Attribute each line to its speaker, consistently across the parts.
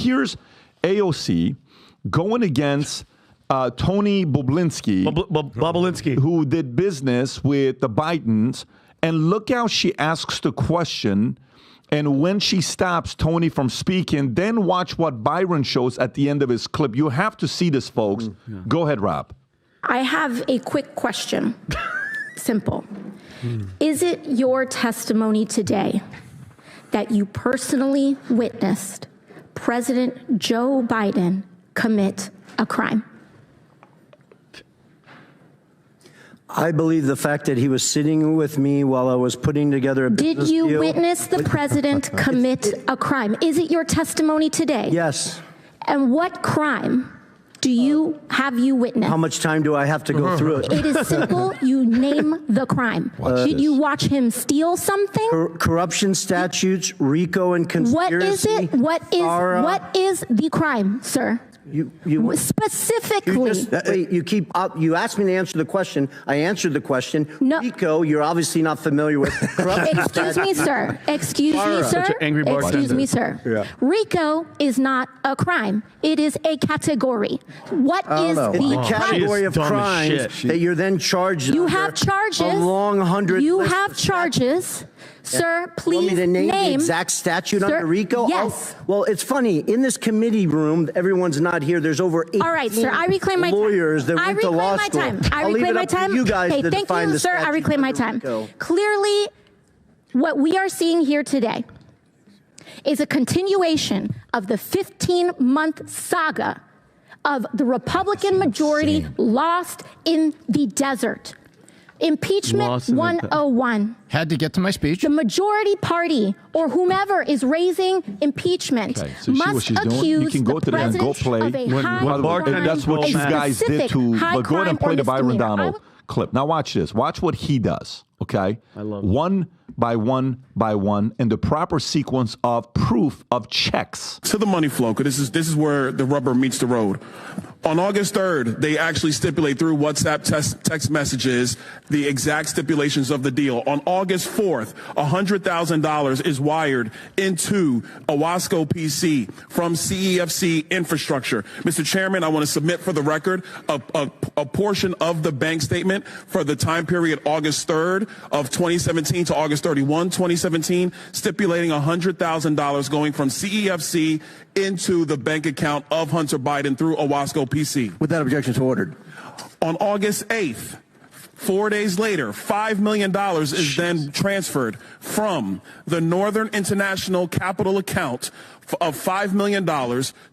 Speaker 1: here's AOC going against Tony Bobulinski, who did business with the Bidens, and look how she asks the question. And when she stops Tony from speaking, then watch what Byron shows at the end of his clip. You have to see this, folks. Yeah. Go ahead, Rob.
Speaker 2: I have a quick question. Simple. Is it your testimony today that you personally witnessed President Joe Biden commit a crime?
Speaker 3: I believe the fact that he was sitting with me while I was putting together a business deal.
Speaker 2: Did you witness the president commit a crime? Is it your testimony today?
Speaker 3: Yes.
Speaker 2: And what crime have you witnessed?
Speaker 3: How much time do I have to go through it?
Speaker 2: It is simple. You name the crime. Did you watch him steal something?
Speaker 3: Corruption statutes, RICO and conspiracy.
Speaker 2: What is it? What is the crime, sir?
Speaker 3: You
Speaker 2: specifically.
Speaker 3: You asked me to answer the question. I answered the question.
Speaker 2: No.
Speaker 3: RICO, you're obviously not familiar with.
Speaker 2: Excuse me, sir. Excuse me, sir.
Speaker 3: Yeah.
Speaker 2: RICO is not a crime. It is a category. What is the
Speaker 3: category of crimes that you're then charged?
Speaker 2: You have charges.
Speaker 3: A long 100.
Speaker 2: You have charges. Sir, please
Speaker 3: want me to name the exact statute under RICO?
Speaker 2: Yes.
Speaker 3: Oh, well, it's funny. In this committee room, everyone's not here. There's over 18
Speaker 2: all right, sir, I reclaim my
Speaker 3: lawyers that went to law school.
Speaker 2: I reclaim my time.
Speaker 3: You guys
Speaker 2: okay, thank you, sir. I reclaim my time. Clearly, what we are seeing here today is a continuation of the 15-month saga of the majority lost in the desert. Impeachment 101.
Speaker 4: Had to get to my speech.
Speaker 2: The majority party or whomever is raising impeachment must accuse the president of a high
Speaker 1: that's what you guys did to. But go ahead and play the Byron Donalds clip. Now watch this. Watch what he does. Okay, I love it. One by one, in the proper sequence of proof of checks.
Speaker 5: To the money flow, because this is where the rubber meets the road. On August 3rd, they actually stipulate through WhatsApp text messages the exact stipulations of the deal. On August 4th, $100,000 is wired into Owasco PC from CEFC infrastructure. Mr. Chairman, I want to submit for the record a portion of the bank statement for the time period August 3rd of 2017 to August 31, 2017, stipulating $100,000 going from CEFC into the bank account of Hunter Biden through Owasco PC.
Speaker 3: With that objection to ordered.
Speaker 5: On August 8th, 4 days later, $5 million is then transferred from the Northern International Capital account of $5 million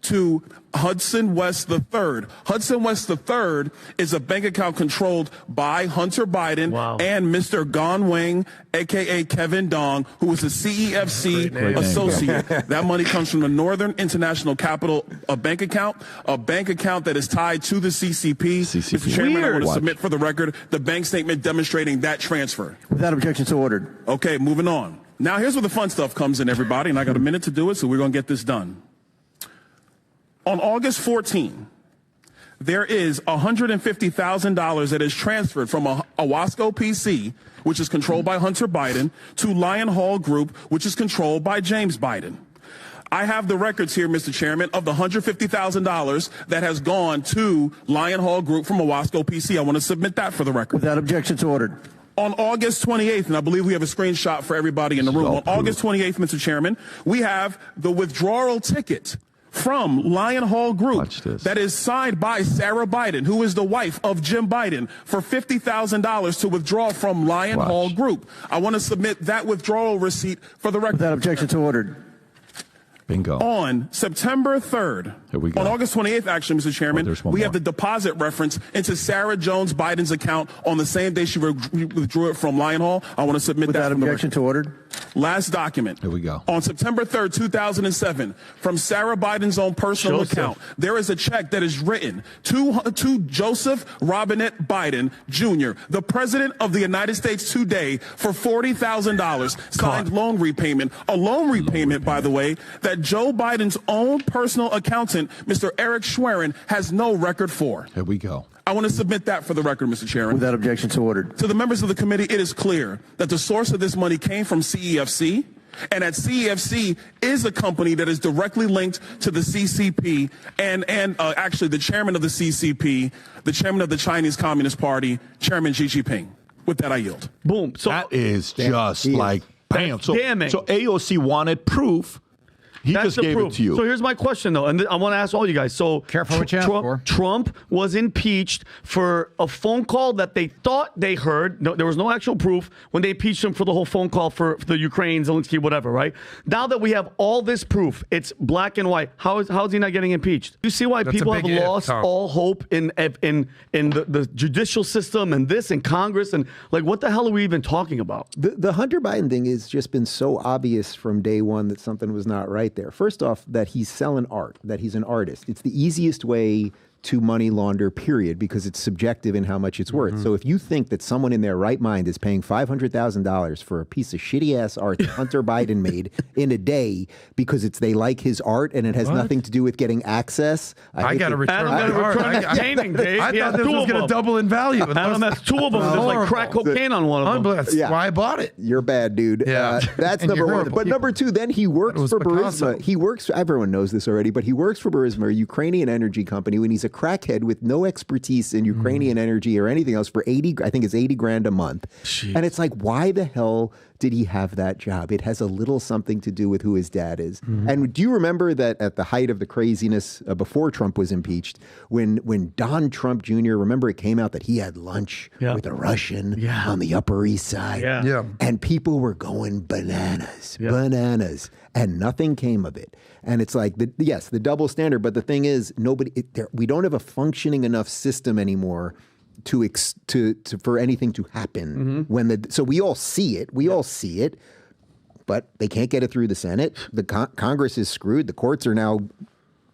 Speaker 5: to Hudson West III. Hudson West III is a bank account controlled by Hunter Biden and Mr. Gong Wang, a.k.a. Kevin Dong, who was a CEFC associate. That money comes from the Northern International Capital bank account that is tied to the CCP. Mr. Chairman, I want to submit for the record the bank statement demonstrating that transfer.
Speaker 3: Without objection to ordered.
Speaker 5: Okay, moving on. Now, here's where the fun stuff comes in, everybody, and I got a minute to do it, so we're going to get this done. On August 14, there is $150,000 that is transferred from Owasco PC, which is controlled by Hunter Biden, to Lion Hall Group, which is controlled by James Biden. I have the records here, Mr. Chairman, of the $150,000 that has gone to Lion Hall Group from Owasco PC. I want to submit that for the record.
Speaker 3: Without objection to ordered.
Speaker 5: On August 28th, and I believe we have a screenshot for everybody in the room. On August 28th, Mr. Chairman, we have the withdrawal ticket from Lion Hall Group that is signed by Sarah Biden, who is the wife of Jim Biden, for $50,000 to withdraw from Lion Hall Group. I want to submit that withdrawal receipt for the record.
Speaker 3: Without objection to ordered.
Speaker 1: Bingo.
Speaker 5: On September 3rd, on August 28th, actually, Mr. Chairman, we have the deposit reference into Sarah Jones Biden's account on the same day she withdrew it from Lion Hall. I want to submit that.
Speaker 3: Without objection to ordered.
Speaker 5: Last document.
Speaker 1: Here we go.
Speaker 5: On September 3rd, 2007, from Sarah Biden's own personal account, there is a check that is written to Joseph Robinette Biden, Jr., the President of the United States today, for $40,000, signed loan repayment. A loan repayment, by the way, that Joe Biden's own personal accountant, Mr. Eric Schwerin, has no record for.
Speaker 1: Here we go.
Speaker 5: I want to submit that for the record, Mr. Chairman.
Speaker 3: Without objection to ordered.
Speaker 5: To the members of the committee, it is clear that the source of this money came from CEFC. And that CEFC is a company that is directly linked to the CCP and actually the chairman of the CCP, the chairman of the Chinese Communist Party, Chairman Xi Jinping. With that, I yield.
Speaker 1: Boom. So that is just like bam. So AOC wanted proof. He just gave it to you.
Speaker 4: So here's my question, though, and I want to ask all you guys. So
Speaker 6: careful what you ask for.
Speaker 4: Trump was impeached for a phone call that they thought they heard. No, there was no actual proof when they impeached him for the whole phone call for the Ukraine, Zelensky, whatever, right? Now that we have all this proof, it's black and white. How is he not getting impeached? You see why people have lost all hope in the judicial system and this and Congress and like what the hell are we even talking about?
Speaker 7: The Hunter Biden thing has just been so obvious from day one that something was not right there. First off, that he's selling art, that he's an artist. It's the easiest way to money launder, period, because it's subjective in how much it's worth. So if you think that someone in their right mind is paying $500,000 for a piece of shitty-ass art that Hunter Biden made in a day because they like his art and it has nothing to do with getting access,
Speaker 6: I got to return my art.
Speaker 4: Painting, Dave.
Speaker 6: I thought this was going to double in value.
Speaker 4: Adam has two of them. There's like crack cocaine on one of them.
Speaker 6: That's why I bought it.
Speaker 7: You're bad, dude.
Speaker 6: Yeah.
Speaker 7: That's number one. But number two, then he works for Burisma. He works, everyone knows this already, but he works for Burisma, a Ukrainian energy company, when he's a crackhead with no expertise in Ukrainian energy or anything else for $80 grand a month. Jeez. And it's like, why the hell did he have that job? It has a little something to do with who his dad is. And do you remember that at the height of the craziness before Trump was impeached, when Don Trump Jr., remember it came out that he had lunch with a Russian on the Upper East Side? And people were going bananas, and nothing came of it. And it's like, the double standard. But the thing is, we don't have a functioning enough system anymore for anything to happen. So we all see it, but they can't get it through the Senate. The Congress is screwed. The courts are now,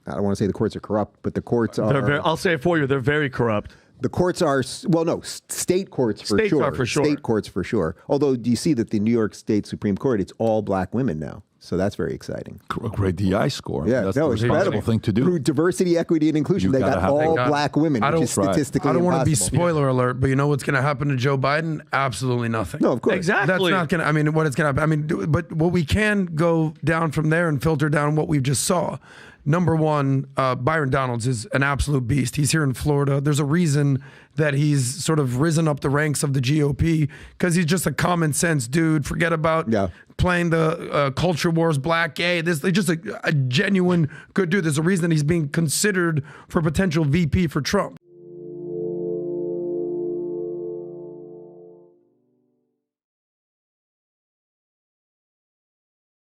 Speaker 7: I don't want to say the courts are corrupt, but the courts are.
Speaker 4: I'll say it for you. They're very corrupt.
Speaker 7: The courts are, state courts for sure.
Speaker 4: Are for sure.
Speaker 7: State courts for sure. Although, do you see that the New York State Supreme Court, it's all black women now. So that's very exciting.
Speaker 1: Great DI score.
Speaker 7: Yeah,
Speaker 1: that's the responsible thing to do.
Speaker 7: Through diversity, equity, and inclusion, they got all black women, which is statistically
Speaker 6: I don't want to be
Speaker 7: impossible.
Speaker 6: spoiler alert, but you know what's going to happen to Joe Biden? Absolutely nothing.
Speaker 7: No, of course.
Speaker 4: Exactly.
Speaker 6: That's not going to, what it's going to happen. But what we can go down from there and filter down what we just saw. Number one, Byron Donalds is an absolute beast. He's here in Florida. There's a reason that he's sort of risen up the ranks of the GOP because he's just a common sense dude. Forget about playing the culture wars, black, gay. He's just a genuine good dude. There's a reason he's being considered for potential VP for Trump.